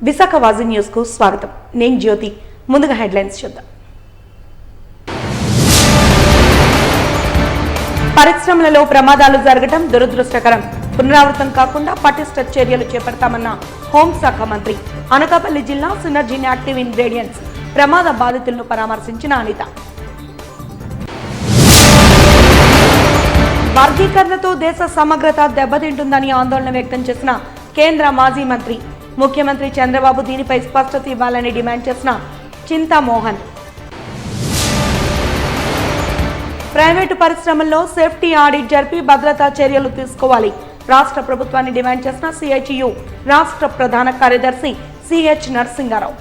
Visakha వాజీ news కు స్వాగతం. నేను జ్యోతి. ముందుగా హెడ్లైన్స్ చూద్దాం. పరిశ్రమలలో ప్రమాదాలు జరగడం దురదృష్టకరం. పునరావృతం కాకుండా పటిష్ట చర్యలు చేపడతామన్న హోంశాఖ మంత్రి. అనకాపల్లి జిల్లా సినర్జీ యాక్టివ్ ఇంగ్రీడియంట్స్ ప్రమాద బాధితులను పరామర్శించిన అనిత. వర్గీకరణతో దేశ సమగ్రత దెబ్బతింటుందని ఆందోళన వ్యక్తం చేసిన కేంద్ర మాజీ మంత్రి. ముఖ్యమంత్రి చంద్రబాబు దీనిపై స్పష్టత ఇవ్వాలని డిమాండ్ చేసిన చింతామోహన్. ప్రైవేటు పరిశ్రమల్లో సేఫ్టీ ఆడిట్ జరిపి భద్రతా చర్యలు తీసుకోవాలి. రాష్ట్ర ప్రభుత్వాన్ని డిమాండ్ చేసిన సిఐటియు రాష్ట్ర ప్రధాన కార్యదర్శి సిహెచ్ నరసింగారావు.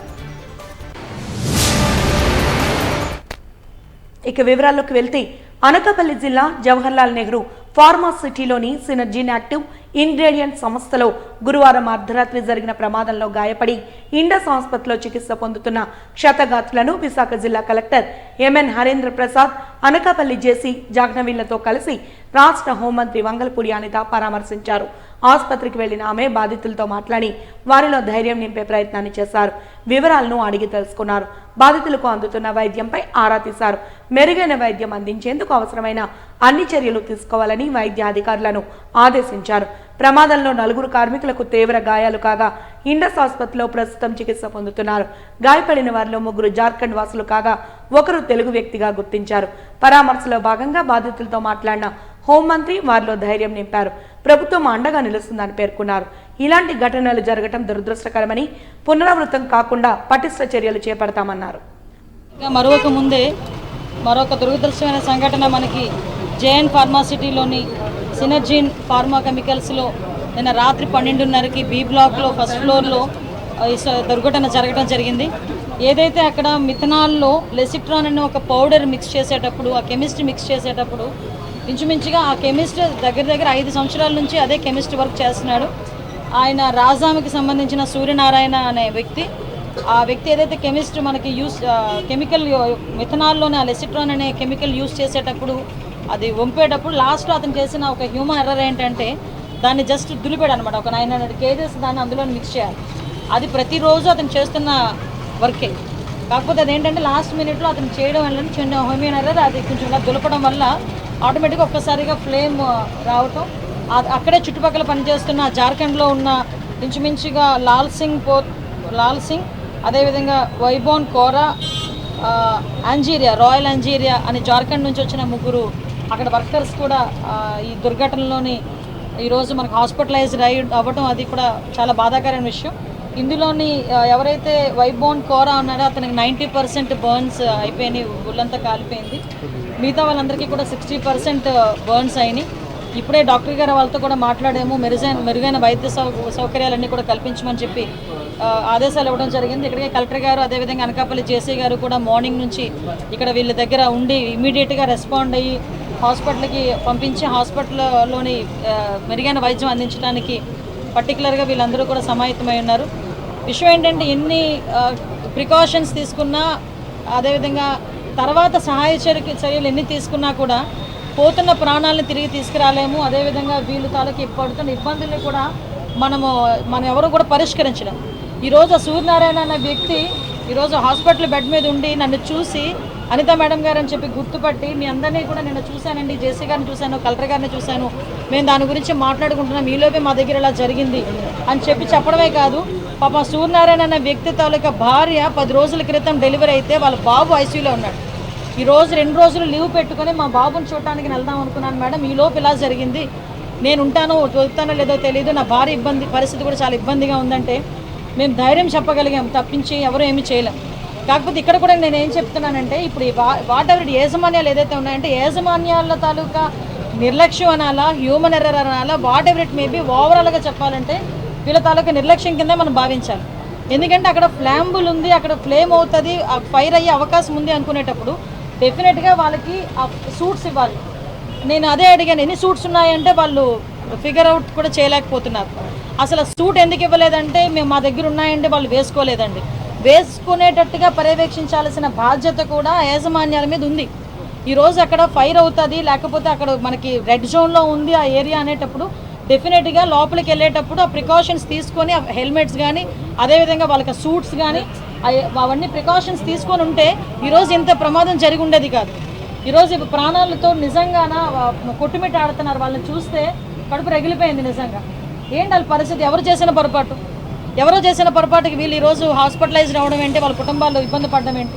ఇక వివరాల్లోకి వెళ్తే అనకాపల్లి జిల్లా జవహర్లాల్ నెహ్రూ ఫార్మాసిటీలోని సినర్జీ యాక్టివ్ ఇంగ్రీడియంట్ సంస్థలో గురువారం అర్ధరాత్రి జరిగిన ప్రమాదంలో గాయపడి ఇండస్ ఆసుపత్రిలో చికిత్స పొందుతున్న క్షతగాత్రులను విశాఖ జిల్లా కలెక్టర్ ఎంఎన్ హరేంద్ర ప్రసాద్, అనకాపల్లి జేసీ జాహ్నవీలతో కలిసి రాష్ట్ర హోంమంత్రి వంగలపూడి అనిత పరామర్శించారు. ఆసుపత్రికి వెళ్లిన ఆమె బాధితులతో మాట్లాడి వారిలో ధైర్యం నింపే ప్రయత్నాన్ని చేశారు. వివరాలను అడిగి తెలుసుకున్నారు. బాధితులకు అందుతున్న వైద్యంపై ఆరా తీశారు. మెరుగైన వైద్యం అందించేందుకు అవసరమైన అన్ని చర్యలు తీసుకోవాలని వైద్య అధికారులను ఆదేశించారు. ప్రమాదంలో 4 కార్మికులకు తీవ్ర గాయాలు కాగా ఇండస్ ఆసుపత్రిలో ప్రస్తుతం చికిత్స పొందుతున్నారు. గాయపడిన వారిలో 3 జార్ఖండ్ వాసులు కాగా 1 తెలుగు వ్యక్తిగా గుర్తించారు. పరామర్శలో భాగంగా బాధితులతో మాట్లాడిన హోంమంత్రి వారిలో ధైర్యం నింపారు. ప్రభుత్వం అండగా నిలుస్తుందని పేర్కొన్నారు. ఇలాంటి ఘటనలు జరగడం దురదృష్టకరమని, పునరావృతం కాకుండా పటిష్ట చర్యలు చేపడతామన్నారు. మరొక దురదృష్టమైన సంఘటన మనకి జేఎన్ ఫార్మాసిటీలోని సినర్జీన్ ఫార్మా కెమికల్స్లో నిన్న రాత్రి 12:30కి బి బ్లాక్లో ఫస్ట్ ఫ్లోర్లో దుర్ఘటన జరగడం జరిగింది. ఏదైతే అక్కడ మిథనాల్లో లెసిట్రాన్ అనే ఒక పౌడర్ మిక్స్ చేసేటప్పుడు, ఆ కెమిస్ట్రీ మిక్స్ చేసేటప్పుడు ఇంచుమించుగా ఆ కెమిస్ట్ దగ్గర 5 సంవత్సరాల నుంచి అదే కెమిస్ట్ వర్క్ చేస్తున్నాడు. ఆయన రాజామికి సంబంధించిన సూర్యనారాయణ అనే వ్యక్తి. ఆ వ్యక్తి ఏదైతే కెమిస్ట్ మనకి కెమికల్ మిథనాల్లోనే ఆ లెసిట్రాన్ అనే కెమికల్ యూస్ చేసేటప్పుడు అది వంపేటప్పుడు లాస్ట్లో అతను చేసిన ఒక హ్యూమన్ ఎర్రర్ ఏంటంటే దాన్ని జస్ట్ దులిపాడు అనమాట. ఒక 900 kgs దాన్ని అందులో మిక్స్ చేయాలి. అది ప్రతిరోజు అతను చేస్తున్న వర్కే. కాకపోతే అదేంటంటే లాస్ట్ మినిట్లో అతను చేయడం వల్ల చిన్న హ్యూమన్ ఎర్రర్ అది కొంచెం ఇలా దులపడం వల్ల ఆటోమేటిక్గా ఒక్కసారిగా ఫ్లేమ్ రావటం. అక్కడే చుట్టుపక్కల పనిచేస్తున్న జార్ఖండ్లో ఉన్న ఇంచుమించుగా లాల్ సింగ్ అదేవిధంగా వైబోన్ కోరా, రాయల్ అంజీరియా అని జార్ఖండ్ నుంచి వచ్చిన 3 అక్కడ వర్కర్స్ కూడా ఈ దుర్ఘటనలోని ఈరోజు మనకు హాస్పిటలైజ్డ్ అవ్వటం అది కూడా చాలా బాధాకరమైన విషయం. ఇందులోని ఎవరైతే వైబోన్ కోరా ఉన్నారో అతనికి 90% బర్న్స్ అయిపోయినాయి, ఒళ్ళంతా కాలిపోయింది. మిగతా వాళ్ళందరికీ కూడా 60% బర్న్స్ అయినాయి. ఇప్పుడే డాక్టర్ గారు వాళ్ళతో కూడా మాట్లాడాము. మెరుగైన వైద్య సౌకర్యాలన్నీ కూడా కల్పించమని చెప్పి ఆదేశాలు ఇవ్వడం జరిగింది. ఇక్కడికి కలెక్టర్ గారు అదేవిధంగా అనకాపల్లి జేసీ గారు కూడా మార్నింగ్ నుంచి ఇక్కడ వీళ్ళ దగ్గర ఉండి ఇమీడియట్గా రెస్పాండ్ అయ్యి హాస్పిటల్కి పంపించి హాస్పిటల్లోని మెరుగైన వైద్యం అందించడానికి పర్టికులర్గా వీళ్ళందరూ కూడా సమాయత్తమై ఉన్నారు. విషయం ఏంటంటే ఎన్ని ప్రికాషన్స్ తీసుకున్నా అదేవిధంగా తర్వాత సహాయ చర్యలు ఎన్ని తీసుకున్నా కూడా పోతున్న ప్రాణాలను తిరిగి తీసుకురాలేము. అదేవిధంగా వీళ్ళు తాలూకు పడుతున్న ఇబ్బందుల్ని కూడా మనం ఎవరు కూడా పరిష్కరించడం. ఈరోజు సూర్యనారాయణ అనే వ్యక్తి ఈరోజు హాస్పిటల్ బెడ్ మీద ఉండి నన్ను చూసి అనిత మేడం గారు అని చెప్పి గుర్తుపట్టి మీ అందరినీ కూడా నిన్న చూశానండి, జేసీ గారిని చూశాను, కలెక్టర్ గారిని చూశాను, మేము దాని గురించి మాట్లాడుకుంటున్నాం, మీలోపే మా దగ్గర ఇలా జరిగింది అని చెప్పడమే కాదు, పాప సూర్యనారాయణ అనే వ్యక్తి తాలూకా భార్య 10 రోజుల క్రితం డెలివరీ అయితే వాళ్ళ బాబు ఐసీయూలో ఉన్నాడు. ఈరోజు 2 రోజులు లీవ్ పెట్టుకొని మా బాబుని చూడటానికి వెళ్దాం అనుకున్నాను మేడం, ఈలోపు ఇలా జరిగింది, నేను వస్తానో లేదో తెలియదు, నా భార్య పరిస్థితి కూడా చాలా ఇబ్బందిగా ఉందంటే మేము ధైర్యం చెప్పగలిగాం తప్పించి ఎవరు ఏమీ చేయలేం. కాకపోతే ఇక్కడ కూడా నేను ఏం చెప్తున్నానంటే ఇప్పుడు వాట్ ఎవరి యాజమాన్యాలు ఏదైతే ఉన్నాయంటే యాజమాన్యాల తాలూకా నిర్లక్ష్యం అనాలా, హ్యూమన్ ఎర్రర్ అనాలా, వాట్ ఎవర్ ఇట్ మేబీ ఓవరాల్గా చెప్పాలంటే వీళ్ళ తాలూకా నిర్లక్ష్యం కింద మనం భావించాలి. ఎందుకంటే అక్కడ ఫ్లాంబుల్ ఉంది, అక్కడ ఫ్లేమ్ అవుతుంది, ఫైర్ అయ్యే అవకాశం ఉంది అనుకునేటప్పుడు డెఫినెట్గా వాళ్ళకి ఆ సూట్స్ ఇవ్వాలి. నేను అదే అడిగాను, ఎన్ని సూట్స్ ఉన్నాయంటే వాళ్ళు ఫిగర్ అవుట్ కూడా చేయలేకపోతున్నారు. అసలు సూట్ ఎందుకు ఇవ్వలేదంటే మేము మా దగ్గర ఉన్నాయంటే వాళ్ళు వేసుకోలేదండి. వేసుకునేటట్టుగా పర్యవేక్షించాల్సిన బాధ్యత కూడా యాజమాన్యాల మీద ఉంది. ఈరోజు అక్కడ ఫైర్ అవుతుంది, లేకపోతే అక్కడ మనకి రెడ్ జోన్లో ఉంది ఆ ఏరియా అనేటప్పుడు డెఫినెట్గా లోపలికి వెళ్ళేటప్పుడు ఆ ప్రికాషన్స్ తీసుకొని హెల్మెట్స్ కానీ అదేవిధంగా వాళ్ళకి సూట్స్ కానీ అవన్నీ ప్రికాషన్స్ తీసుకొని ఉంటే ఈరోజు ఇంత ప్రమాదం జరిగి ఉండేది కాదు. ఈరోజు ప్రాణాలతో నిజంగాన కొట్టుమిట్ట ఆడుతున్నారు. వాళ్ళని చూస్తే కడుపు రగిలిపోయింది నిజంగా. ఏంటి వాళ్ళ పరిస్థితి? ఎవరు చేసిన పొరపాటుకి వీళ్ళు ఈరోజు హాస్పిటలైజ్డ్ అవ్వడం ఏంటి, వాళ్ళ కుటుంబాల్లో ఇబ్బంది పడడం ఏంటి?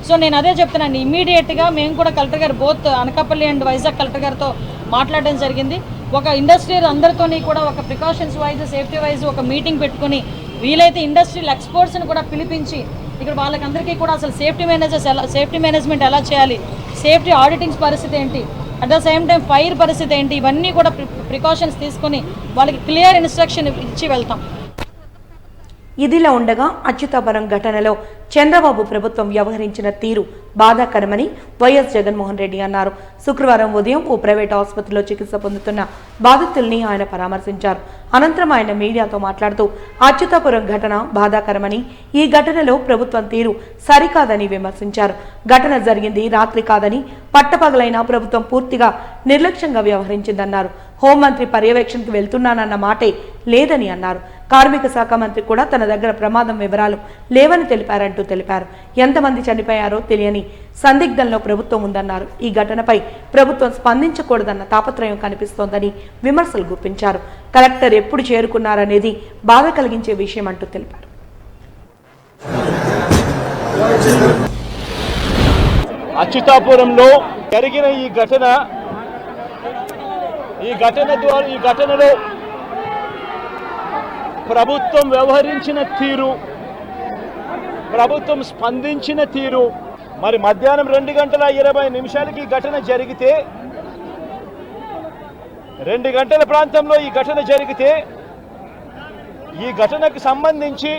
సో నేను అదే చెప్తున్నాను, ఇమీడియట్గా మేము కూడా కలెక్టర్ గారు both Anakapalli and Vizag collector గారితో మాట్లాడడం జరిగింది. ఒక ఇండస్ట్రీ అందరితోని కూడా ఒక ప్రికాషన్స్ వైజ్ సేఫ్టీ వైజ్ ఒక మీటింగ్ పెట్టుకుని వీలైతే ఇండస్ట్రియల్ ఎక్స్పర్ట్స్ని కూడా పిలిపించి ఇక్కడ వాళ్ళకందరికీ కూడా అసలు సేఫ్టీ మేనేజ్మెంట్ ఎలా చేయాలి, సేఫ్టీ ఆడిటింగ్స్ పరిస్థితి ఏంటి, at the same time fire పరిస్థితి ఏంటి, ఇవన్నీ కూడా ప్రికాషన్స్ తీసుకొని వాళ్ళకి క్లియర్ ఇన్స్ట్రక్షన్ ఇచ్చి వెళ్తాం. ఇదిలా ఉండగా అచ్యుతాపురం ఘటనలో చంద్రబాబు ప్రభుత్వం వ్యవహరించిన తీరు బాధాకరమని వైఎస్ జగన్మోహన్ రెడ్డి అన్నారు. శుక్రవారం ఉదయం ఓ ప్రైవేట్ ఆసుపత్రిలో చికిత్స పొందుతున్న బాధితుల్ని ఆయన పరామర్శించారు. అనంతరం ఆయన మీడియాతో మాట్లాడుతూ అచ్యుతాపురం ఘటన బాధాకరమని, ఈ ఘటనలో ప్రభుత్వం తీరు సరికాదని విమర్శించారు. ఘటన జరిగింది రాత్రి కాదని, పట్టపగలైనా ప్రభుత్వం పూర్తిగా నిర్లక్ష్యంగా వ్యవహరించిందన్నారు. హోంమంత్రి పర్యవేక్షణకు వెళ్తున్నానన్న మాటే లేదని అన్నారు. కార్మిక శాఖ మంత్రి కూడా తన దగ్గర ప్రమాదం వివరాలు లేవని తెలిపారు. ఎంతమంది చనిపోయారో తెలియని సందిగ్ధంలో ప్రభుత్వం ఉందన్నారు. ఈ ఘటనపై ప్రభుత్వం స్పందించకూడదన్న తాపత్రయం కనిపిస్తోందని విమర్శలు గుప్పించారు. కలెక్టర్ ఎప్పుడు చేరుకున్నారనేది బాధ కలిగించే విషయం అంటూ తెలిపారు. అచ్యుతాపురంలో జరిగిన ఈ ఘటనలో ప్రభుత్వం వ్యవహరించిన తీరు, ప్రభుత్వం స్పందించిన తీరు, మరి మధ్యాహ్నం 2:20 ఈ ఘటన జరిగితే 2 గంటల ప్రాంతంలో ఈ ఘటన జరిగితే ఈ ఘటనకు సంబంధించి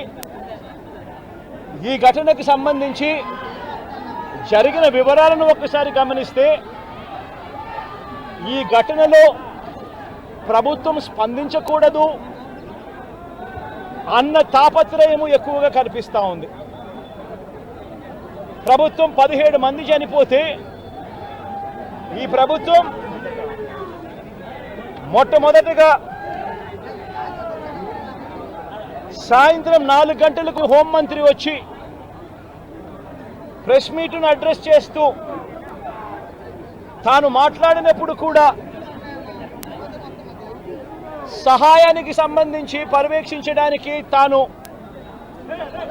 జరిగిన వివరాలను ఒక్కసారి గమనిస్తే ఈ ఘటనలో ప్రభుత్వం స్పందించకూడదు అన్న తాపత్రయము ఎక్కువగా కనిపిస్తూ ఉంది. ప్రభుత్వం 17 మంది చనిపోతే ఈ ప్రభుత్వం మొట్టమొదటిగా సాయంత్రం 4 గంటలకు హోంమంత్రి వచ్చి ప్రెస్ మీట్ను అడ్రస్ చేస్తూ తాను మాట్లాడినప్పుడు కూడా సహాయానికి సంబంధించి పర్యవేక్షించడానికి తాను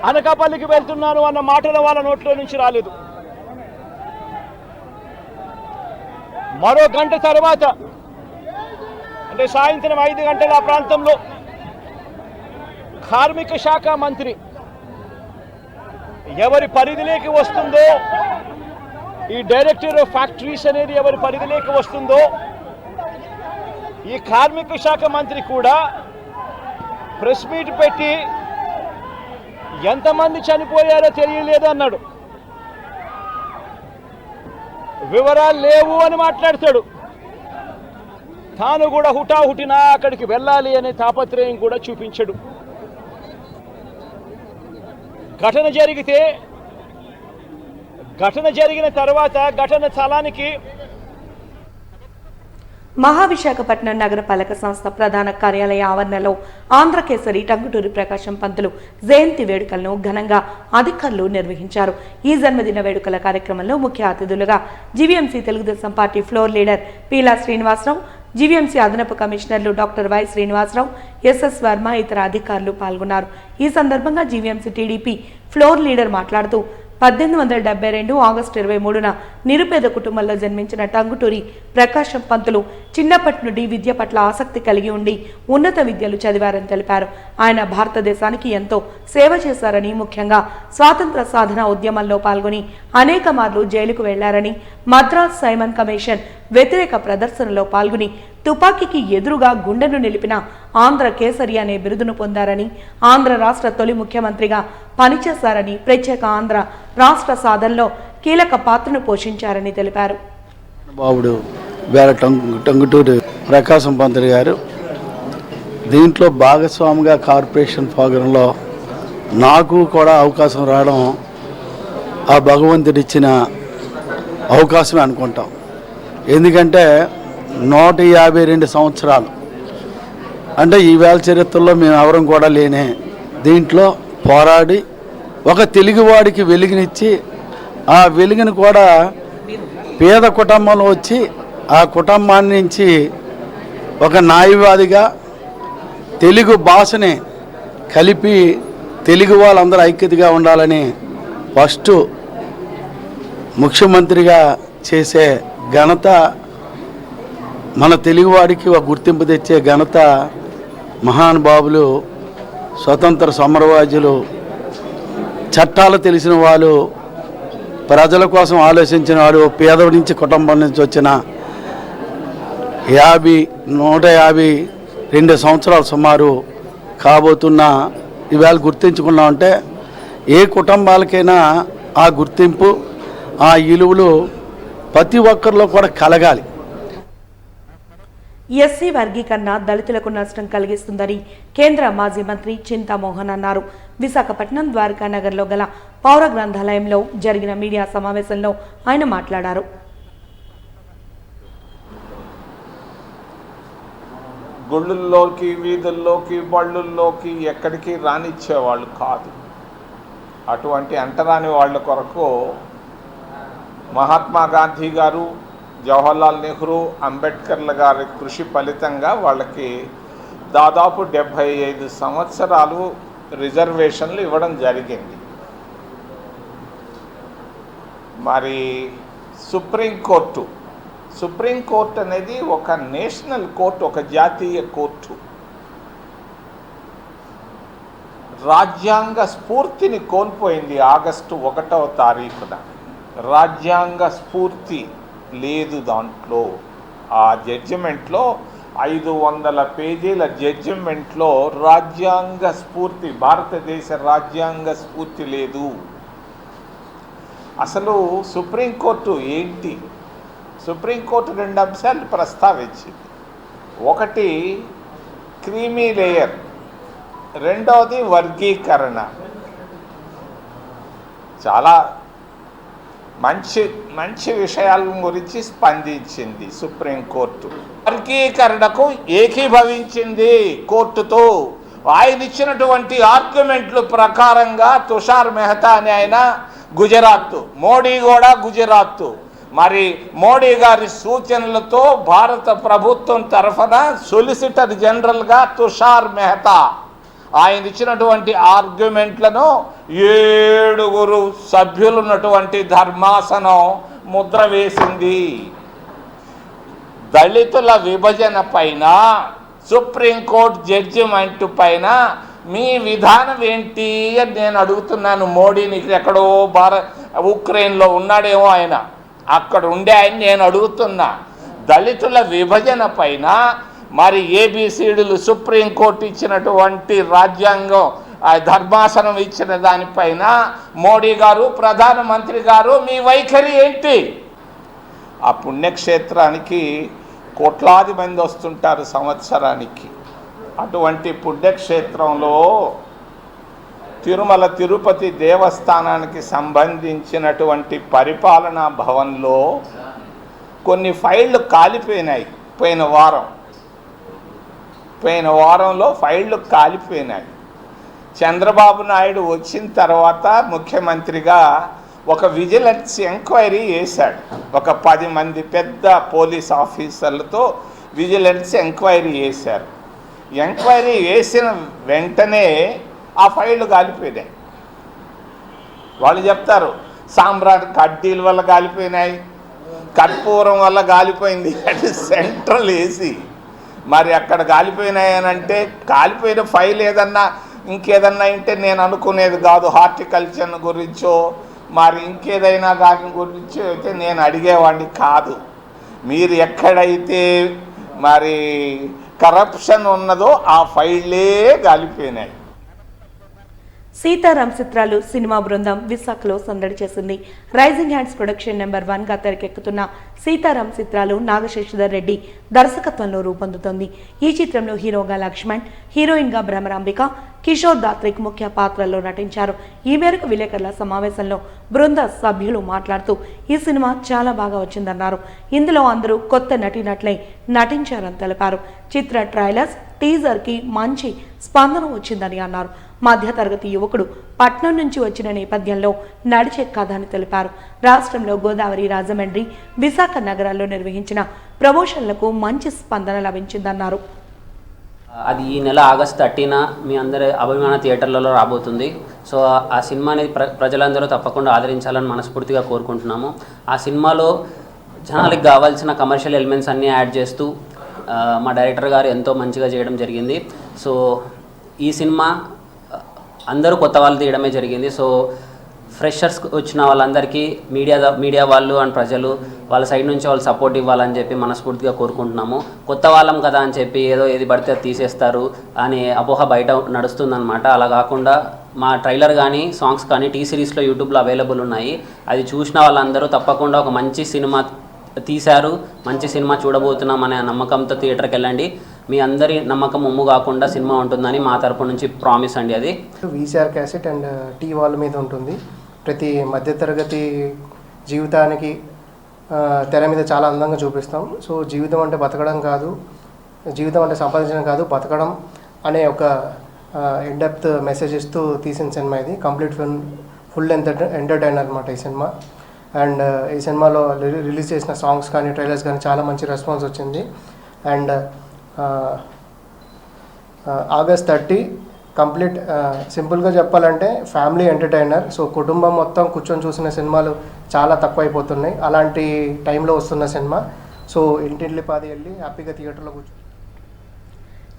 అనకాపల్లికి వెళ్తున్నాను అన్న మాటలు వాళ్ళ నోట్లో నుంచి రాలేదు. మరో గంట తర్వాత అంటే సాయంత్రం 5 గంటల ఆ ప్రాంతంలో కార్మిక శాఖ మంత్రి ఎవరి పరిధిలోకి వస్తుందో, ఈ డైరెక్టర్ ఆఫ్ ఫ్యాక్టరీస్ అనేది ఎవరి పరిధిలోకి వస్తుందో, ఈ కార్మిక శాఖ మంత్రి కూడా ప్రెస్ మీట్ పెట్టి ఎంతమంది చనిపోయారో తెలియలేదు అన్నాడు. వివరాలు లేవు అని మాట్లాడతాడు. తాను కూడా హుటాహుటిన అక్కడికి వెళ్ళాలి అనే తాపత్రయం కూడా చూపించడు. ఘటన జరిగిన తర్వాత ఘటన స్థలానికి మహావిశాఖపట్నం నగరపాలక సంస్థ ప్రధాన కార్యాలయ ఆవరణలో ఆంధ్రకేసరి టంగుటూరి ప్రకాశం పంతులు జయంతి వేడుకలను ఘనంగా అధికారులు నిర్వహించారు. ఈ జన్మదిన వేడుకల కార్యక్రమంలో ముఖ్య అతిథులుగా GVMC Telugu Desam party floor leader Peela Srinivasa Rao, GVMC అదనపు కమిషనర్లు doctor Y Srinivasa Rao, SS Varma ఇతర అధికారులు పాల్గొన్నారు. ఈ సందర్భంగా జీవీఎంసీ టీడీపీ ఫ్లోర్ లీడర్ మాట్లాడుతూ 1872 ఆగస్టు 23న నిరుపేద కుటుంబంలో జన్మించిన టంగుటూరి ప్రకాశం పంతులు చిన్నప్పటి నుండి విద్య పట్ల ఆసక్తి కలిగి ఉండి ఉన్నత విద్యలు చదివారని తెలిపారు. ఆయన భారతదేశానికి ఎంతో సేవ చేశారని, ముఖ్యంగా స్వాతంత్ర సాధన ఉద్యమంలో పాల్గొని అనేక మార్లు జైలుకు వెళ్లారని, మద్రాస్ సైమన్ కమిషన్ వ్యతిరేక ప్రదర్శనలో పాల్గొని తుపాకీకి ఎదురుగా గుండెను నిలిపిన ఆంధ్ర కేసరి అనే బిరుదును పొందారని, ఆంధ్ర రాష్ట్ర తొలి ముఖ్యమంత్రిగా పనిచేశారని, ప్రత్యేక ఆంధ్ర రాష్ట్ర సాధనలో కీలక పాత్రను పోషించారని తెలిపారు. బాబుడు వేల టంగుటూరి ప్రకాశం పంతులు గారు దీంట్లో భాగస్వామిగా కార్పొరేషన్ ప్రోగ్రాంలో నాకు కూడా అవకాశం రావడం ఆ భగవంతుడిచ్చిన అవకాశమే అనుకుంటాం. ఎందుకంటే 152 సంవత్సరాలు అంటే ఈవేళ చరిత్రలో మేము ఎవరం కూడా లేనే దీంట్లో పోరాడి ఒక తెలుగువాడికి వెలుగునిచ్చి ఆ వెలుగుని కూడా పేద కుటుంబంలో వచ్చి ఆ కుటుంబాన్ని నుంచి ఒక న్యాయవాదిగా తెలుగు భాషని కలిపి తెలుగు వాళ్ళందరూ ఐక్యతగా ఉండాలని ఫస్ట్ ముఖ్యమంత్రిగా చేసే ఘనత మన తెలుగువాడికి ఒక గుర్తింపు తెచ్చే ఘనత మహానుభావులు స్వతంత్ర సమరవాదులు చట్టాలు తెలిసిన వాళ్ళు ప్రజల కోసం ఆలోచించిన వాడు పేదవాడి నుంచి కుటుంబం నుంచి వచ్చిన 152 సంవత్సరాలు సుమారు కాబోతున్న ఈవేళ గుర్తించుకున్నామంటే ఏ కుటుంబాలకైనా ఆ గుర్తింపు ఆ విలువలు ప్రతి ఒక్కరిలో కూడా కలగాలి. ఎస్సీ వర్గీకరణ దళితులకు నష్టం కలిగిస్తుందని కేంద్ర మాజీ మంత్రి చింతామోహన్ అన్నారు. విశాఖపట్నం ద్వారకానగర్లో గల పౌర గ్రంథాలయంలో జరిగిన మీడియా సమావేశంలో ఆయన మాట్లాడారు. గుళ్ళల్లోకి, వీధుల్లోకి, బళ్ళుల్లోకి ఎక్కడికి రానిచ్చేవాళ్ళు కాదు. అటువంటి అంటరాని వాళ్ళ కొరకు మహాత్మా గాంధీ గారు, జవహర్లాల్ నెహ్రూ, అంబేద్కర్ల గారి కృషి ఫలితంగా వాళ్ళకి దాదాపు 75 సంవత్సరాలు రిజర్వేషన్లు ఇవ్వడం జరిగింది. మరి సుప్రీంకోర్టు అనేది ఒక నేషనల్ కోర్టు, ఒక జాతీయ కోర్టు. రాజ్యాంగ స్ఫూర్తిని కోల్పోయింది ఆగస్టు 1వ తారీఖున. రాజ్యాంగ స్ఫూర్తి లేదు దాంట్లో. ఆ జడ్జిమెంట్లో 500 పేజీల జడ్జిమెంట్లో రాజ్యాంగ స్ఫూర్తి, భారతదేశ రాజ్యాంగ స్ఫూర్తి లేదు. అసలు సుప్రీంకోర్టు ఏంటి? సుప్రీంకోర్టు 2 అంశాలు ప్రస్తావించింది. ఒకటి క్రీమీ లేయర్, రెండవది వర్గీకరణ. చాలా మంచి విషయాల గురించి స్పందించింది సుప్రీంకోర్టు. వర్గీకరణకు ఏకీభవించింది కోర్టుతో. ఆయన ఇచ్చినటువంటి ఆర్గ్యుమెంట్లు ప్రకారంగా తుషార్ మెహతా అని ఆయన గుజరాత్, మోడీ కూడా గుజరాత్. మరి మోడీ గారి సూచనలతో భారత ప్రభుత్వం తరఫున సొలిసిటర్ జనరల్గా తుషార్ మెహతా ఆయన ఇచ్చినటువంటి ఆర్గ్యుమెంట్లను 7 సభ్యులున్నటువంటి ధర్మాసనం ముద్ర వేసింది. దళితుల విభజన పైన, సుప్రీంకోర్టు జడ్జిమెంట్ పైన మీ విధానం ఏంటి అని నేను అడుగుతున్నాను. మోడీని ఎక్కడో ఉక్రెయిన్లో ఉన్నాడేమో ఆయన, అక్కడ ఉండే ఆయన నేను అడుగుతున్నా. దళితుల విభజన పైన మరి ఏబిసిడీలు సుప్రీంకోర్టు ఇచ్చినటువంటి రాజ్యాంగం ధర్మాసనం ఇచ్చిన దానిపైన మోడీ గారు, ప్రధానమంత్రి గారు మీ వైఖరి ఏంటి? ఆ పుణ్యక్షేత్రానికి కోట్లాది మంది వస్తుంటారు సంవత్సరానికి. అటువంటి పుణ్యక్షేత్రంలో తిరుమల తిరుపతి దేవస్థానానికి సంబంధించినటువంటి పరిపాలనా భవన్లో కొన్ని ఫైళ్ళు కాలిపోయినాయి. పోయిన వారంలో ఫైళ్ళు కాలిపోయినాయి. చంద్రబాబు నాయుడు వచ్చిన తర్వాత ముఖ్యమంత్రిగా ఒక విజిలెన్స్ ఎంక్వైరీ చేశాడు. ఒక 10 మంది పెద్ద పోలీస్ ఆఫీసర్లతో విజిలెన్స్ ఎంక్వైరీ చేశారు. ఎంక్వైరీ వేసిన వెంటనే ఆ ఫైళ్ళు కాలిపోయినాయి. వాళ్ళు చెప్తారు సాంబ్రాణి కడ్డీల వల్ల కాలిపోయినాయి, కర్పూరం వల్ల కాలిపోయింది. అది సెంట్రల్ ఏసీ. మరి అక్కడ కాలిపోయినాయి అని అంటే కాలిపోయిన ఫైల్ ఏదన్నా ఇంకేదన్నా అంటే నేను అనుకునేది కాదు. హార్టికల్చర్ గురించో మరి ఇంకేదైనా దాని గురించి అయితే నేను అడిగేవాడిని కాదు. మీరు ఎక్కడైతే మరి కరప్షన్ ఉన్నదో ఆ ఫైళ్ళే కాలిపోయినాయి. సీతారాం చిత్రాలు సినిమా బృందం విశాఖలో సందడి చేసింది. రైజింగ్ హ్యాండ్స్ ప్రొడక్షన్ నెంబర్ 1 గా తెరకెక్కుతున్న సీతారాం చిత్రాలు నాగశేషధర్ రెడ్డి దర్శకత్వంలో రూపొందుతోంది. ఈ చిత్రంలో హీరోగా లక్ష్మణ్, హీరోయిన్ గా భ్రమరాంబిక, కిషోర్ దాత్రిక్ ముఖ్య పాత్రల్లో నటించారు. ఈ మేరకు విలేకరుల సమావేశంలో బృంద సభ్యులు మాట్లాడుతూ ఈ సినిమా చాలా బాగా వచ్చిందన్నారు. ఇందులో అందరూ కొత్త నటీనటులై నటించారని తెలిపారు. చిత్ర ట్రైలర్స్, టీజర్ కి మంచి స్పందన వచ్చిందని అన్నారు. మధ్యతరగతి యువకుడు పట్నం నుంచి వచ్చిన నేపథ్యంలో నడిచే కథ అని తెలిపారు. రాష్ట్రంలో గోదావరి, రాజమండ్రి, విశాఖ నగరాల్లో నిర్వహించిన ప్రమోషన్లకు మంచి స్పందన లభించిందన్నారు. అది ఈ నెల ఆగస్టు 30న మీ అందరి అభిమాన థియేటర్లలో రాబోతుంది. సో ఆ సినిమాని ప్రజలందరూ తప్పకుండా ఆదరించాలని మనస్ఫూర్తిగా కోరుకుంటున్నాము. ఆ సినిమాలో జనాలకు కావాల్సిన కమర్షియల్ ఎలిమెంట్స్ అన్నీ యాడ్ చేస్తూ మా డైరెక్టర్ గారు ఎంతో మంచిగా చేయడం జరిగింది. సో ఈ సినిమా అందరూ కొత్త వాళ్ళు తీయడమే జరిగింది. సో ఫ్రెషర్స్ వచ్చిన వాళ్ళందరికీ మీడియా వాళ్ళు అండ్ ప్రజలు వాళ్ళ సైడ్ నుంచి వాళ్ళు సపోర్ట్ ఇవ్వాలని చెప్పి మనస్ఫూర్తిగా కోరుకుంటున్నాము. కొత్త వాళ్ళం కదా అని చెప్పి ఏది పడితే తీసేస్తారు అనే అపోహ బయట నడుస్తుందన్నమాట. అలా కాకుండా మా ట్రైలర్ కానీ సాంగ్స్ కానీ టీ సిరీస్లో యూట్యూబ్లో అవైలబుల్ ఉన్నాయి. అది చూసిన వాళ్ళందరూ తప్పకుండా ఒక మంచి సినిమా తీశారు, మంచి సినిమా చూడబోతున్నాం అనే నమ్మకంతో థియేటర్కి వెళ్ళండి. మీ అందరి నమ్మకం ఒమ్ము కాకుండా సినిమా ఉంటుందని మా తరపు నుంచి ప్రామిస్ అండి. అది VCR cassette and T wall మీద ఉంటుంది. ప్రతి మధ్యతరగతి జీవితానికి తెర మీద చాలా అందంగా చూపిస్తాం. సో జీవితం అంటే బతకడం కాదు, జీవితం అంటే సంపాదించడం కాదు, బతకడం అనే ఒక ఇన్ డెప్త్ మెసేజ్ ఇస్తూ తీసిన సినిమా ఇది. కంప్లీట్ ఫుల్ ఎంటర్టైనర్ అనమాట ఈ సినిమా. అండ్ ఈ సినిమాలో రిలీజ్ చేసిన సాంగ్స్ కానీ ట్రైలర్స్ కానీ చాలా మంచి రెస్పాన్స్ వచ్చింది. అండ్ ఆగస్ట్ 30 కంప్లీట్ సింపుల్గా చెప్పాలంటే ఫ్యామిలీ ఎంటర్టైనర్. సో కుటుంబం మొత్తం కూర్చొని చూసిన సినిమాలు చాలా తక్కువైపోతున్నాయి. అలాంటి టైంలో వస్తున్న సినిమా. సో ఇంటింటి పాది వెళ్ళి హ్యాపీగా థియేటర్లో కూర్చొని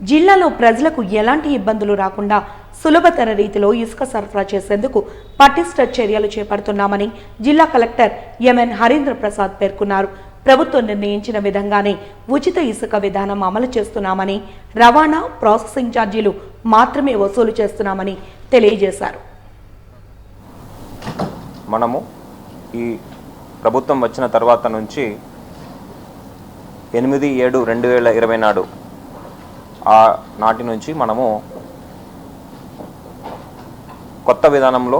జిల్లాలో ప్రజలకు ఎలాంటి ఇబ్బందులు రాకుండా సులభతర రీతిలో ఇసుక సరఫరా చేసేందుకు పటిష్ట చర్యలు చేపడుతున్నామని జిల్లా కలెక్టర్ ఎంఎన్ హరీంద్ర ప్రసాద్ పేర్కొన్నారు. ప్రభుత్వం నిర్ణయించిన విధంగానే ఉచిత ఇసుక విధానం అమలు చేస్తున్నామని, రవాణా, ప్రాసెసింగ్ ఛార్జీలు మాత్రమే వసూలు చేస్తున్నామని తెలియజేశారు. మనము ఈ ప్రభుత్వం వచ్చిన తర్వాత నుంచి 8/7/2020 నాటి నుంచి మనము కొత్త విధానంలో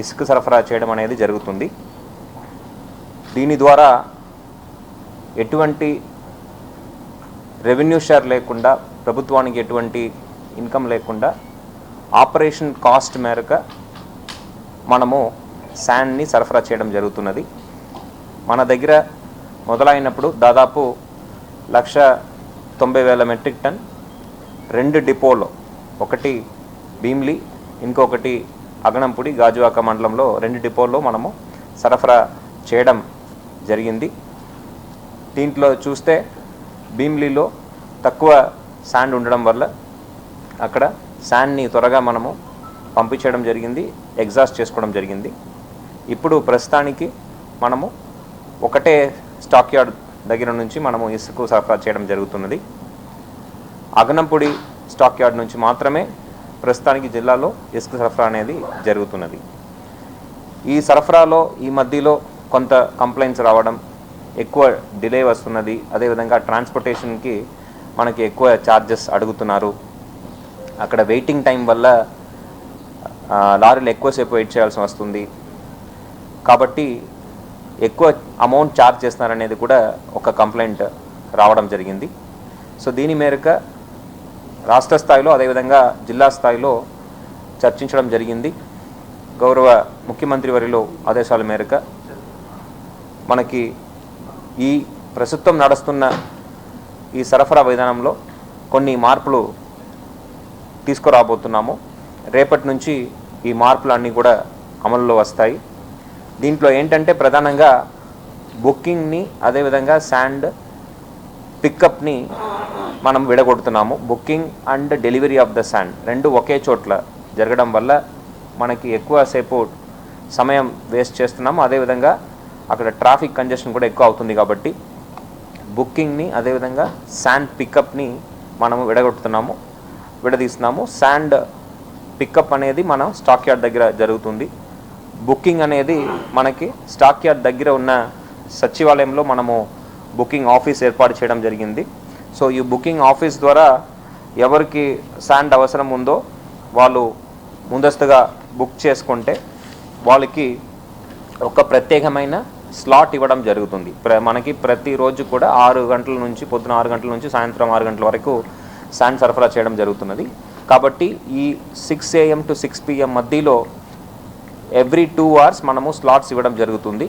ఇసుక సరఫరా చేయడం అనేది జరుగుతుంది. దీని ద్వారా ఎటువంటి రెవెన్యూ షేర్ లేకుండా, ప్రభుత్వానికి ఎటువంటి ఇన్కమ్ లేకుండా ఆపరేషన్ కాస్ట్ మేరకు మనము శాండ్ని సరఫరా చేయడం జరుగుతున్నది. మన దగ్గర మొదలైనప్పుడు దాదాపు 190,000 మెట్రిక్ టన్ 2 డిపోలో, ఒకటి భీమ్లీ, ఇంకొకటి అగనంపుడి గాజువాక మండలంలో 2 డిపోల్లో మనము సరఫరా చేయడం జరిగింది. దీంట్లో చూస్తే భీమ్లీలో తక్కువ శాండ్ ఉండడం వల్ల అక్కడ శాండ్ని త్వరగా మనము పంపించడం జరిగింది, ఎగ్జాస్ట్ చేసుకోవడం జరిగింది. ఇప్పుడు ప్రస్తుతానికి మనము ఒకటే స్టాక్ యార్డ్ దగ్గర నుంచి మనము ఇసుక సరఫరా చేయడం జరుగుతున్నది. అగనంపుడి స్టాక్ యార్డ్ నుంచి మాత్రమే ప్రస్తుతానికి జిల్లాలో ఇసుక సరఫరా అనేది జరుగుతున్నది. ఈ సరఫరాలో ఈ మధ్యలో కొంత కంప్లైంట్స్ రావడం, ఎక్కువ డిలే వస్తున్నది. అదేవిధంగా ట్రాన్స్పోర్టేషన్కి మనకి ఎక్కువ ఛార్జెస్ అడుగుతున్నారు. అక్కడ వెయిటింగ్ టైం వల్ల లారీలు ఎక్కువసేపు వెయిట్ చేయాల్సి వస్తుంది. కాబట్టి ఎక్కువ అమౌంట్ ఛార్జ్ చేస్తున్నారనేది కూడా ఒక కంప్లైంట్ రావడం జరిగింది. సో దీని మేరకు రాష్ట్ర స్థాయిలో అదేవిధంగా జిల్లా స్థాయిలో చర్చించడం జరిగింది. గౌరవ ముఖ్యమంత్రి వర్యులు ఆదేశాల మేరకు మనకి ఈ ప్రస్తుతం నడుస్తున్న ఈ సరఫరా విధానంలో కొన్ని మార్పులు తీసుకురాబోతున్నాము. రేపటి నుంచి ఈ మార్పులన్నీ కూడా అమలులో వస్తాయి. దీంట్లో ఏంటంటే ప్రధానంగా బుకింగ్ని అదేవిధంగా శాండ్ పికప్ని మనం విడగొడుతున్నాము. Booking and delivery of the sand రెండు ఒకే చోట్ల జరగడం వల్ల మనకి ఎక్కువసేపు సమయం వేస్ట్ చేస్తున్నాము. అదేవిధంగా అక్కడ ట్రాఫిక్ కంజెషన్ కూడా ఎక్కువ అవుతుంది. కాబట్టి బుకింగ్ని అదేవిధంగా శాండ్ పికప్ని మనము విడదీస్తున్నాము. శాండ్ పికప్ అనేది మన స్టాక్ యార్డ్ దగ్గర జరుగుతుంది. బుకింగ్ అనేది మనకి స్టాక్ యార్డ్ దగ్గర ఉన్న సచివాలయంలో మనము బుకింగ్ ఆఫీస్ ఏర్పాటు చేయడం జరిగింది. సో ఈ బుకింగ్ ఆఫీస్ ద్వారా ఎవరికి శాండ్ అవసరం ఉందో వాళ్ళు ముందస్తుగా బుక్ చేసుకుంటే వాళ్ళకి ఒక ప్రత్యేకమైన స్లాట్ ఇవ్వడం జరుగుతుంది. మనకి ప్రతిరోజు కూడా 6 గంటల నుంచి పొద్దున 6 గంటల నుంచి సాయంత్రం 6 గంటల వరకు శాండ్ సరఫరా చేయడం జరుగుతున్నది. కాబట్టి ఈ 6 AM to 6 PM మధ్యలో ఎవ్రీ 2 hours మనము స్లాట్స్ ఇవ్వడం జరుగుతుంది.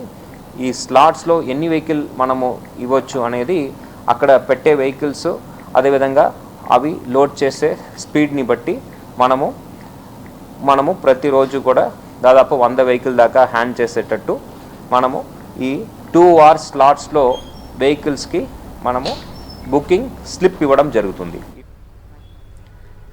ఈ స్లాట్స్లో ఎన్ని వెహికల్ మనము ఇవ్వచ్చు అనేది అక్కడ పెట్టే వెహికల్స్ అదేవిధంగా అవి లోడ్ చేసే స్పీడ్ని బట్టి మనము ప్రతిరోజు కూడా దాదాపు 100 వెహికల్ దాకా హ్యాండ్ చేసేటట్టు మనము ఈ 2 hours స్లాట్స్లో వెహికల్స్కి మనము బుకింగ్ స్లిప్ ఇవ్వడం జరుగుతుంది.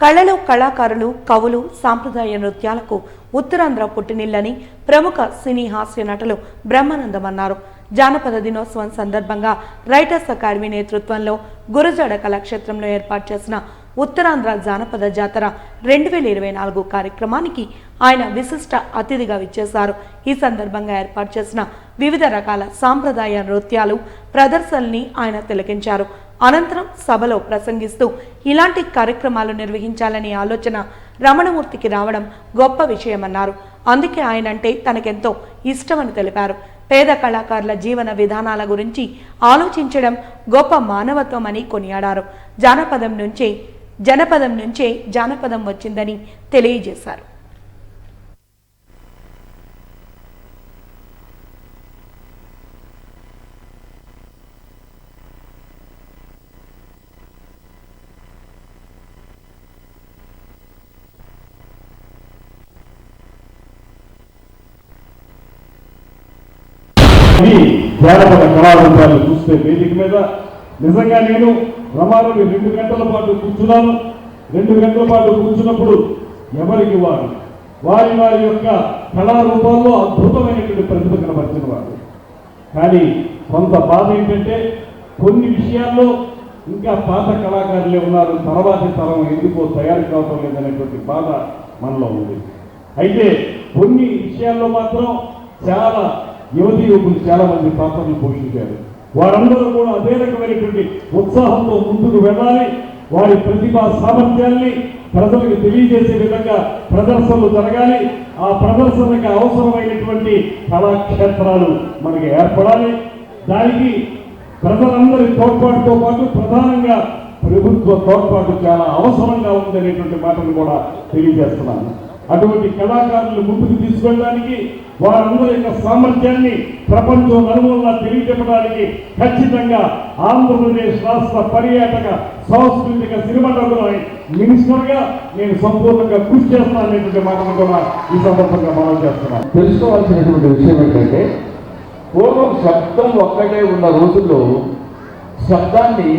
కళలో కళాకారులు, కవులు, సాంప్రదాయ నృత్యాలకు ఉత్తరాంధ్ర పుట్టినిల్లని ప్రముఖ సినీ హాస్య నటులు బ్రహ్మానందం అన్నారు. జానపద దినోత్సవం సందర్భంగా రైటర్స్ అకాడమీ నేతృత్వంలో గురజాడ కళాక్షేత్రంలో ఏర్పాటు చేసిన ఉత్తరాంధ్ర జానపద జాతర 2024 కార్యక్రమానికి ఆయన విశిష్ట అతిథిగా విచ్చేశారు. ఈ సందర్భంగా ఏర్పాటు చేసిన వివిధ రకాల సాంప్రదాయ నృత్యాలు ప్రదర్శనల్ని ఆయన తిలకించారు. అనంతరం సభలో ప్రసంగిస్తూ ఇలాంటి కార్యక్రమాలు నిర్వహించాలనే ఆలోచన రమణమూర్తికి రావడం గొప్ప విషయమన్నారు. అందుకే ఆయనంటే తనకెంతో ఇష్టమని తెలిపారు. పేద కళాకారుల జీవన విధానాల గురించి ఆలోచించడం గొప్ప మానవత్వం అని కొనియాడారు. జనపదం నుంచే జానపదం వచ్చిందని తెలియజేశారు. జానపద కళారూపాలు చూస్తే వేదిక మీద నిజంగా నేను రమారవి 2 గంటల పాటు కూర్చున్నాను. 2 గంటల పాటు కూర్చున్నప్పుడు ఎవరికి వారి యొక్క కళారూపాల్లో అద్భుతమైనటువంటి ప్రతిభ కనబరిచిన వారు. కానీ కొంత బాధ ఏంటంటే కొన్ని విషయాల్లో ఇంకా పాత కళాకారులే ఉన్నారు, తర్వాతి తరం ఎందుకో తయారు కావటం లేదనేటువంటి బాధ మనలో ఉంది. అయితే కొన్ని విషయాల్లో మాత్రం చాలా యువతీ యువకులు చాలా మంది పాత్రలు పోషించారు. వారందరూ కూడా అదే రకమైనటువంటి ఉత్సాహంతో ముందుకు వెళ్ళాలి. వారి ప్రతిభా సామర్థ్యాన్ని ప్రజలకు తెలియజేసే విధంగా ప్రదర్శనలు జరగాలి. ఆ ప్రదర్శనకి అవసరమైనటువంటి కళాక్షేత్రాలు మనకి ఏర్పడాలి. దానికి ప్రజలందరి తోడ్పాటుతో పాటు ప్రధానంగా ప్రభుత్వ తోడ్పాటు చాలా అవసరంగా ఉందనేటువంటి మాటను కూడా తెలియజేస్తున్నాను. అటువంటి కళాకారులు ముందుకు తీసుకెళ్ళడానికి వారందరి యొక్క సామర్థ్యాన్ని ప్రపంచం నలుమూలలా తెలియజెప్పడానికి ఖచ్చితంగా ఆంధ్రప్రదేశ్ రాష్ట్ర పర్యాటక సాంస్కృతిక సినిమాటోగ్రఫీ మినిస్టర్గా నేను సంపూర్ణంగా కృషి చేస్తాననేటువంటి మాటను కూడా ఈ సందర్భంగా మనం చేస్తున్నాను. తెలుసుకోవాల్సినటువంటి విషయం ఏంటంటే పూర్వం శబ్దం ఒక్కటే ఉన్న రోజుల్లో శబ్దాన్ని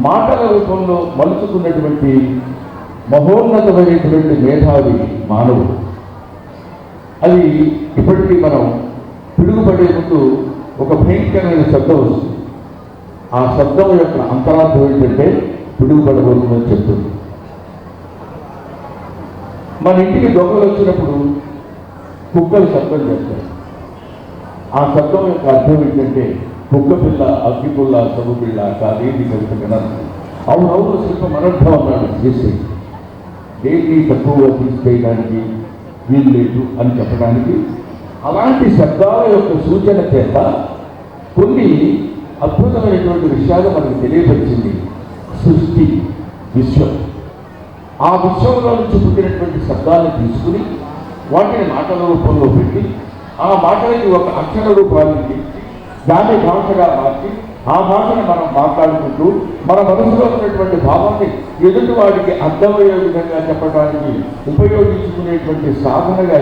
మాటల రూపంలో మలుచుకున్నటువంటి మహోన్నతమైనటువంటి మేధావి మానవుడు. అది ఇప్పటికీ మనం పిడుగుపడే ముందు ఒక భయంకరమైన శబ్దం వస్తుంది. ఆ శబ్దం యొక్క అంతరార్థం ఏంటంటే పిడుగుపడబోతుందని చెప్తుంది. మన ఇంటికి దొంగలు వచ్చినప్పుడు కుక్కలు శబ్దం చేస్తాయి. ఆ శబ్దం యొక్క అర్థం ఏంటంటే కుక్క పిల్ల, అగ్గి పుల్ల, సబ్బు పిల్ల కాదేది కలుపుతున్నారు. అవునవును శిల్పం అనర్థం అన్నాడు చేసి దేన్ని తక్కువ తీసేయడానికి వీలు లేదు అని చెప్పడానికి. అలాంటి శబ్దాల యొక్క సూచన చేత కొన్ని అద్భుతమైనటువంటి విషయాలు మనకు తెలియపరిచింది సృష్టి, విశ్వం. ఆ విశ్వంలో నుంచి పుట్టినటువంటి శబ్దాలను తీసుకుని వాటిని మాటల రూపంలో పెట్టి ఆ మాటలకి ఒక అక్షర రూపాన్ని ఇచ్చి దాన్ని భాషగా మార్చి ఆ భాషను మనం మాట్లాడుకుంటూ మన మనసులో ఉన్నటువంటి భావాన్ని ఎదుటి వాడికి అర్థమయ్యే విధంగా చెప్పడానికి ఉపయోగించుకునేటువంటి సాధనగా.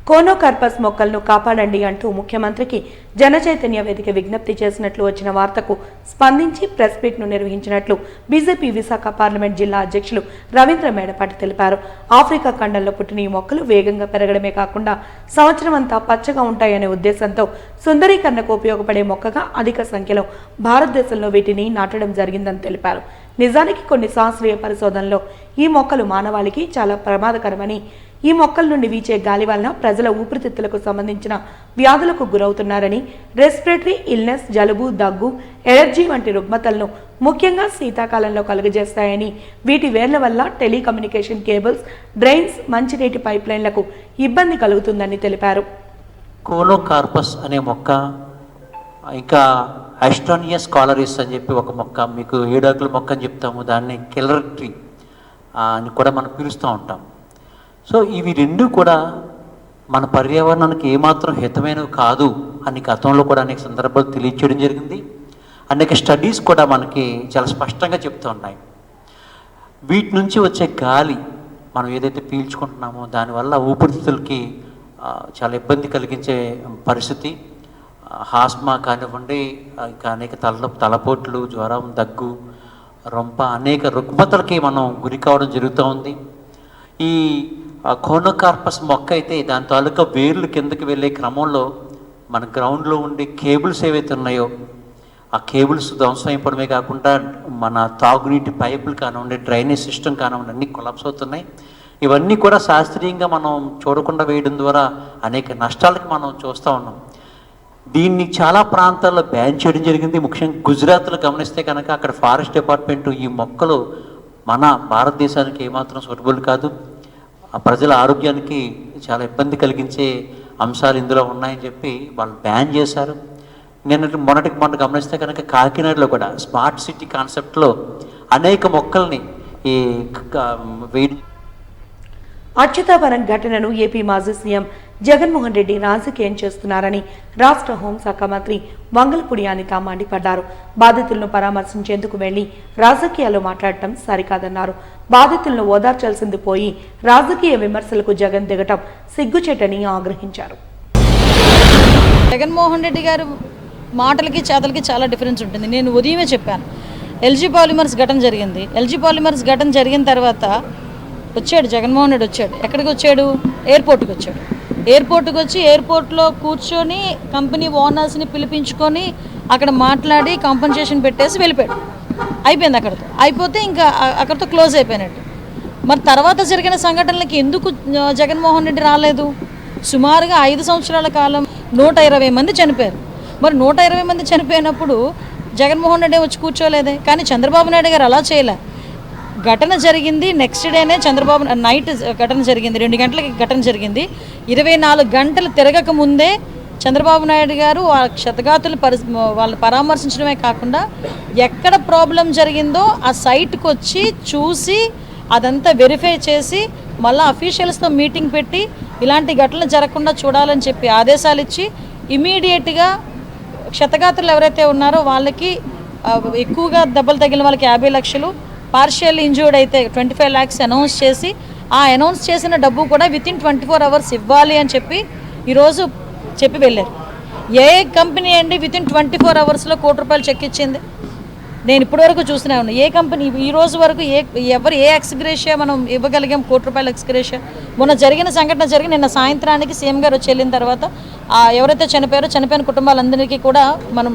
కోనోకార్పస్ మొక్కలను కాపాడండి అంటూ ముఖ్యమంత్రికి జనచైతన్య వేదిక విజ్ఞప్తి చేసినట్లు వచ్చిన వార్తకు స్పందించి ప్రెస్ మీట్ను నిర్వహించినట్లు బీజేపీ విశాఖ పార్లమెంట్ జిల్లా అధ్యక్షులు రవీంద్ర మేడపాటి తెలిపారు. ఆఫ్రికా ఖండంలో పుట్టిన ఈ మొక్కలు వేగంగా పెరగడమే కాకుండా సంవత్సరం అంతా పచ్చగా ఉంటాయనే ఉద్దేశంతో సుందరీకరణకు ఉపయోగపడే మొక్కగా అధిక సంఖ్యలో భారతదేశంలో వీటిని నాటడం జరిగిందని తెలిపారు. నిజానికి కొన్ని శాస్త్రీయ పరిశోధనలో ఈ మొక్కలు మానవాళికి చాలా ప్రమాదకరమని, ఈ మొక్కల నుండి వీచే గాలి వలన ప్రజల ఊపిరితిత్తులకు సంబంధించిన వ్యాధులకు గురవుతున్నారని, రెస్పిరేటరీ ఇల్నెస్, జలుబు, దగ్గు, ఎలర్జీ వంటి రుగ్మతలను ముఖ్యంగా శీతాకాలంలో కలుగజేస్తాయని, వీటి వేర్ల వల్ల టెలికమ్యూనికేషన్ కేబుల్స్, డ్రైన్స్, మంచినీటి పైప్లైన్లకు ఇబ్బంది కలుగుతుందని తెలిపారు. కోనోకార్పస్ అనే మొక్క, ఇంకా ఆస్ట్రానియస్ కాలరిస్ అని చెప్పి ఒక మొక్క, మీకు ఏడాకుల మొక్క అని చెప్తాము, దాన్ని కిల్లర్ ట్రీ అని కూడా మనం పిలుస్తూ ఉంటాం. సో ఇవి రెండు కూడా మన పర్యావరణానికి ఏమాత్రం హితమైనవి కాదు అని గతంలో కూడా అనేక సందర్భాలు తెలియచేయడం జరిగింది. అనేక స్టడీస్ కూడా మనకి చాలా స్పష్టంగా చెప్తూ ఉన్నాయి. వీటి నుంచి వచ్చే గాలి మనం ఏదైతే పీల్చుకుంటున్నామో దానివల్ల ఊపిరితిత్తులకి చాలా ఇబ్బంది కలిగించే పరిస్థితి, హాస్మా కానివ్వండి, ఇంకా అనేక తలపోట్లు, జ్వరం, దగ్గు, రొంప, అనేక రుగ్మతలకి మనం గురి కావడం జరుగుతూ ఉంది. ఈ కోనోకార్పస్ మొక్క అయితే దాని తాలూకా వేర్లు కిందకి వెళ్ళే క్రమంలో మన గ్రౌండ్లో ఉండే కేబుల్స్ ఏవైతే ఉన్నాయో ఆ కేబుల్స్ ధ్వంసం అయిపోవడమే కాకుండా మన తాగునీటి పైపులు కానివ్వండి, డ్రైనేజ్ సిస్టమ్ కానివ్వండి అన్నీ కొలాప్స్ అవుతున్నాయి. ఇవన్నీ కూడా శాస్త్రీయంగా మనం చూడకుండా వేయడం ద్వారా అనేక నష్టాలకి మనం చూస్తూ ఉన్నాం. దీన్ని చాలా ప్రాంతాల్లో బ్యాన్ చేయడం జరిగింది. ముఖ్యంగా గుజరాత్లో గమనిస్తే కనుక అక్కడ ఫారెస్ట్ డిపార్ట్మెంట్ ఈ మొక్కలు మన భారతదేశానికి ఏమాత్రం సూటబుల్ కాదు, ప్రజల ఆరోగ్యానికి చాలా ఇబ్బంది కలిగించే అంశాలు ఇందులో ఉన్నాయని చెప్పి వాళ్ళు బ్యాన్ చేశారు. మొన్న గమనిస్తే కనుక కాకినాడలో కూడా స్మార్ట్ సిటీ కాన్సెప్ట్లో అనేక మొక్కల్ని ఈ వేడి. అచ్యుతాపురం ఘటనను ఏపీ మాజీ సీఎం జగన్మోహన్ రెడ్డి రాజకీయం చేస్తున్నారని రాష్ట్ర హోంశాఖ మంత్రి వంగలపూడి అనిత మండిపడ్డారు. బాధితులను పరామర్శించేందుకు వెళ్లి రాజకీయాల్లో మాట్లాడటం సరికాదన్నారు. బాధితులను ఓదార్చాల్సింది పోయి రాజకీయ విమర్శలకు జగన్ దిగటం సిగ్గుచేటని ఆగ్రహించారు. జగన్మోహన్ రెడ్డి గారు మాటలకి చేతలకి చాలా డిఫరెన్స్ ఉంటుంది. నేను ఉదయమే చెప్పాను, ఎల్జీ పాలిమర్స్ ఘటన జరిగింది. ఎల్జీ పాలిమర్స్ ఘటన జరిగిన తర్వాత వచ్చాడు జగన్మోహన్ రెడ్డి. వచ్చాడు, ఎక్కడికి వచ్చాడు? ఎయిర్పోర్ట్కి వచ్చాడు. ఎయిర్పోర్ట్కి వచ్చి ఎయిర్పోర్ట్లో కూర్చొని కంపెనీ ఓనర్స్ని పిలిపించుకొని అక్కడ మాట్లాడి కాంపన్సేషన్ పెట్టేసి వెళ్ళిపోయాడు. అయిపోయింది అక్కడితో. అయిపోతే ఇంకా అక్కడితో క్లోజ్ అయిపోయినట్టు. మరి తర్వాత జరిగిన సంఘటనలకి ఎందుకు జగన్మోహన్ రెడ్డి రాలేదు? సుమారుగా 5 సంవత్సరాల కాలం 120 మంది చనిపోయారు. మరి 120 మంది చనిపోయినప్పుడు జగన్మోహన్ రెడ్డి వచ్చి కూర్చోలేదే. కానీ చంద్రబాబు నాయుడు గారు అలా చేయలే. ఘటన జరిగింది నెక్స్ట్ డేనే చంద్రబాబు నైట్ ఘటన జరిగింది, 2 గంటలకి ఘటన జరిగింది. 24 గంటలు తిరగక ముందే చంద్రబాబు నాయుడు గారు ఆ క్షతగాతులు వాళ్ళని పరామర్శించడమే కాకుండా ఎక్కడ ప్రాబ్లం జరిగిందో ఆ సైట్కి వచ్చి చూసి అదంతా వెరిఫై చేసి మళ్ళీ అఫీషియల్స్తో మీటింగ్ పెట్టి ఇలాంటి ఘటనలు జరగకుండా చూడాలని చెప్పి ఆదేశాలు ఇచ్చి ఇమీడియట్గా క్షతగాతులు ఎవరైతే ఉన్నారో వాళ్ళకి ఎక్కువగా దెబ్బలు తగిలిన వాళ్ళకి 50 లక్షలు, పార్షియల్ ఇంజూర్డ్ అయితే 25 lakhs అనౌన్స్ చేసి ఆ అనౌన్స్ చేసిన డబ్బు కూడా వితిన్ 24 hours ఇవ్వాలి అని చెప్పి ఈరోజు చెప్పి వెళ్ళారు. ఏ కంపెనీ అండి వితిన్ 24 hoursలో ₹1 కోటి చెక్ ఇచ్చింది? నేను ఇప్పటివరకు చూస్తూనే ఉన్నాను. ఏ కంపెనీ ఈ రోజు వరకు ఎవరు ఏ ఎక్స్గ్రేషియా మనం ఇవ్వగలిగాం? ₹1 కోటి ఎక్స్గ్రేషియా. మొన్న జరిగిన సంఘటన జరిగి నిన్న సాయంత్రానికి సీఎం గారు వచ్చి వెళ్ళిన తర్వాత ఎవరైతే చనిపోయిన కుటుంబాలందరికీ కూడా మనం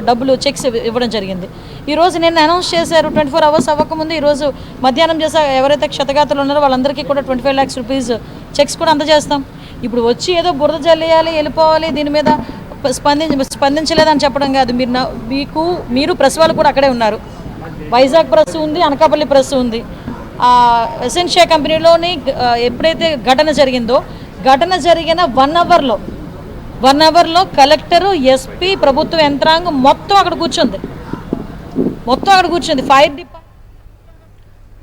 డబ్బులు చెక్స్ ఇవ్వడం జరిగింది. ఈరోజు నిన్న అనౌన్స్ చేశారు 24 hours అవ్వకముందు ఈరోజు మధ్యాహ్నం చేసా ఎవరైతే క్షతగాతులు ఉన్నారో వాళ్ళందరికీ కూడా 25 lakhs రూపీస్ చెక్స్ కూడా అందజేస్తాం. ఇప్పుడు వచ్చి ఏదో బురద జల్లేయాలి, వెళ్ళిపోవాలి, దీని మీద స్పందించలేదని చెప్పడం కాదు. మీరు ప్రెస్ వాళ్ళు కూడా అక్కడే ఉన్నారు. వైజాగ్ ప్రెస్ ఉంది, అనకాపల్లి ప్రెస్ ఉంది. ఎసెన్షియా కంపెనీలోని ఎప్పుడైతే ఘటన జరిగిందో ఘటన జరిగిన 1 అవర్లో కలెక్టరు, ఎస్పీ, ప్రభుత్వ యంత్రాంగం మొత్తం అక్కడ కూర్చుంది. Fire department.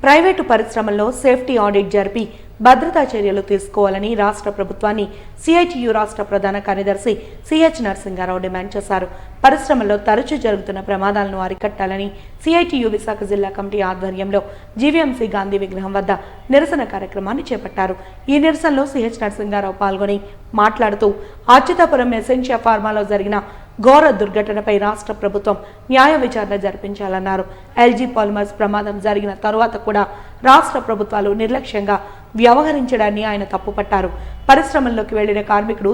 ప్రైవేటు పరిశ్రమల్లో సేఫ్టీ ఆడిట్ జరిపి భద్రతా చర్యలు తీసుకోవాలని రాష్ట్ర ప్రభుత్వాన్ని సిఐటియు రాష్ట్ర ప్రధాన కార్యదర్శి సిహెచ్ నరసింగారావు డిమాండ్ చేశారు. పరిశ్రమల్లో తరచూ జరుగుతున్న ప్రమాదాలను అరికట్టాలని సిఐటియు విశాఖ జిల్లా కమిటీ ఆధ్వర్యంలో జీవీఎంసీ గాంధీ విగ్రహం వద్ద నిరసన కార్యక్రమాన్ని చేపట్టారు. ఈ నిరసనలో సిహెచ్ నరసింగారావు పాల్గొని మాట్లాడుతూ అచ్యుతాపురం ఎసెన్షియా ఫార్మాలో జరిగిన ఘోర దుర్ఘటనపై రాష్ట్ర ప్రభుత్వం న్యాయ విచారణ జరిపించాలన్నారు. ఎల్జీ పాలిమర్స్ ప్రమాదం జరిగిన తరువాత కూడా రాష్ట్ర ప్రభుత్వాలు నిర్లక్ష్యంగా వ్యవహరించడాన్ని ఆయన తప్పుపట్టారు. పరిశ్రమల్లోకి వెళ్లిన కార్మికుడు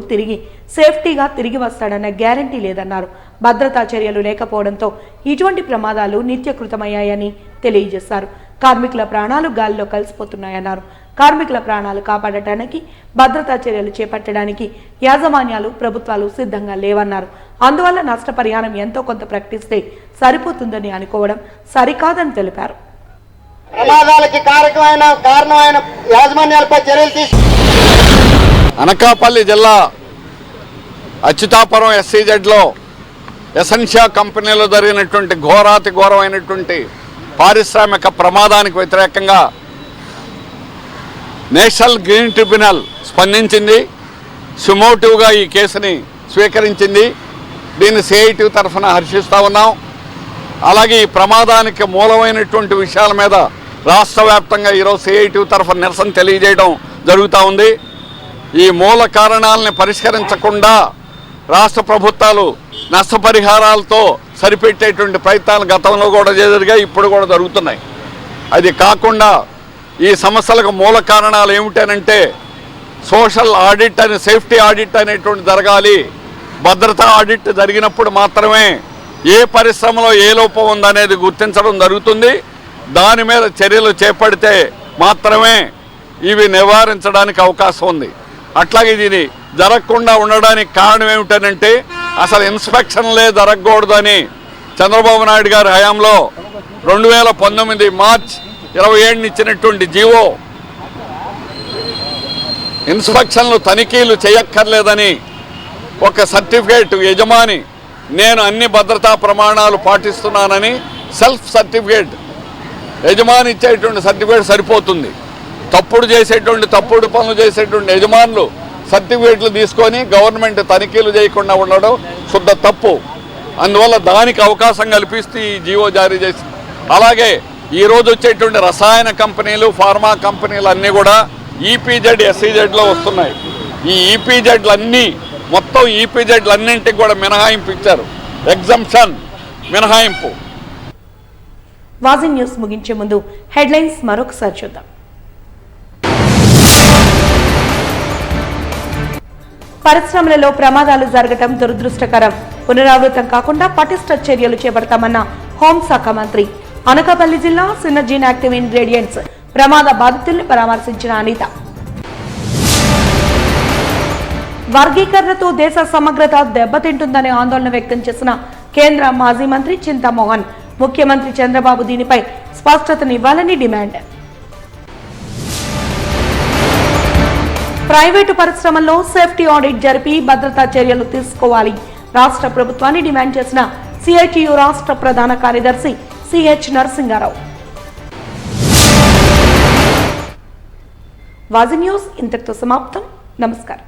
సేఫ్టీగా తిరిగి వస్తాడన్న గ్యారంటీ లేదన్నారు. భద్రతా చర్యలు లేకపోవడంతో ఇటువంటి ప్రమాదాలు నిత్యకృతమయ్యాయని తెలియజేశారు. కార్మికుల ప్రాణాలు గాలిలో కలిసిపోతున్నాయన్నారు. కార్మికుల ప్రాణాలు కాపాడటానికి భద్రతా చర్యలు చేపట్టడానికి యాజమాన్యాలు ప్రభుత్వాలు సిద్ధంగా లేవన్నారు. అందువల్ల నష్టపరిహారం ఎంతో కొంత ప్రకటిస్తే సరిపోతుందని అనుకోవడం సరికాదని తెలిపారు. ప్రమాదాలకి కారణమైన యాజమాన్యాలపై చర్యలు అనకాపల్లి జిల్లా అచ్యుతాపురం SEZలో ఎసెన్షియా కంపెనీలో జరిగినటువంటి ఘోరాతి ఘోరమైనటువంటి పారిశ్రామిక ప్రమాదానికి వ్యతిరేకంగా నేషనల్ గ్రీన్ ట్రిబ్యునల్ స్పందించింది. సుమోటివ్గా ఈ కేసుని స్వీకరించింది. దీన్ని CIT తరఫున హర్షిస్తూ ఉన్నాం. అలాగే ఈ ప్రమాదానికి మూలమైనటువంటి విషయాల మీద రాష్ట్ర వ్యాప్తంగా ఈరోజు CIT తరఫున నిరసన తెలియజేయడం జరుగుతూ ఉంది. ఈ మూల కారణాలని పరిష్కరించకుండా రాష్ట్ర ప్రభుత్వాలు నష్టపరిహారాలతో సరిపెట్టేటువంటి ప్రయత్నాలు గతంలో కూడా జరిగాయి, ఇప్పుడు కూడా జరుగుతున్నాయి. అది కాకుండా ఈ సమస్యలకు మూల కారణాలు ఏమిటనంటే సోషల్ ఆడిట్ అని సేఫ్టీ ఆడిట్ అనేటువంటి జరగాలి. భద్రతా ఆడిట్ జరిగినప్పుడు మాత్రమే ఏ పరిశ్రమలో ఏ లోపం ఉందనేది గుర్తించడం జరుగుతుంది. దాని మీద చర్యలు చేపడితే మాత్రమే ఇవి నివారించడానికి అవకాశం ఉంది. అట్లాగే ఇది జరగకుండా ఉండడానికి కారణం ఏమిటనంటే అసలు ఇన్స్పెక్షన్లే జరగకూడదని చంద్రబాబు నాయుడు గారి హయాంలో 2019 మార్చి 27 ఇచ్చినటువంటి జీవో ఇన్స్పెక్షన్లు తనిఖీలు చేయక్కర్లేదని ఒక సర్టిఫికేట్ యజమాని నేను అన్ని భద్రతా ప్రమాణాలు పాటిస్తున్నానని సెల్ఫ్ సర్టిఫికేట్ యజమాని ఇచ్చేటువంటి సర్టిఫికేట్ సరిపోతుంది. తప్పుడు పనులు చేసేటువంటి యజమానులు సర్టిఫికేట్లు తీసుకొని గవర్నమెంట్ తనిఖీలు చేయకుండా ఉండడం శుద్ధ తప్పు. అందువల్ల దానికి అవకాశం కల్పిస్తూ ఈ జీవో జారీ చేసింది. అలాగే ఈరోజు వచ్చేటువంటి రసాయన కంపెనీలు ఫార్మా కంపెనీలు అన్నీ కూడా EPZ SEZలో వస్తున్నాయి. ఈ EPZలన్నీ మొత్తం EPZలన్నింటికి కూడా మినహాయింపు ఇచ్చారు. ఎగ్జంప్షన్ మినహాయింపు. వాజీ న్యూస్ ముగించే ముందు హెడ్లైన్స్ మరొకసారి చూద్దాం. పరిశ్రమలలో ప్రమాదాలు జరగటం దురదృష్టకరం. పునరావృతం కాకుండా పటిష్ట చర్యలు చేపడతామన్న హోంశాఖ మంత్రి. అనకాపల్లి జిల్లా సినర్జీ యాక్టివ్ ఇంగ్రీడియంట్స్ ప్రమాద బాధితుల్ని పరామర్శించిన అనిత. వర్గీకరణతో దేశ సమగ్రత దెబ్బతింటుందనే ఆందోళన వ్యక్తం చేసిన కేంద్ర మాజీ మంత్రి చింతామోహన్. ముఖ్యమంత్రి చంద్రబాబు దీనిపై స్పష్టతనివ్వాలని డిమాండ్. ప్రైవేటు పరిశ్రమల్లో సేఫ్టీ ఆడిట్ జరిపి భద్రతా చర్యలు తీసుకోవాలి. రాష్ట్ర ప్రభుత్వాన్ని డిమాండ్ చేసిన CITU రాష్ట్ర ప్రధాన కార్యదర్శి CH నరసింగారావు. వాజీ న్యూస్ ఇంతటితో సమాప్తం. నమస్కారం.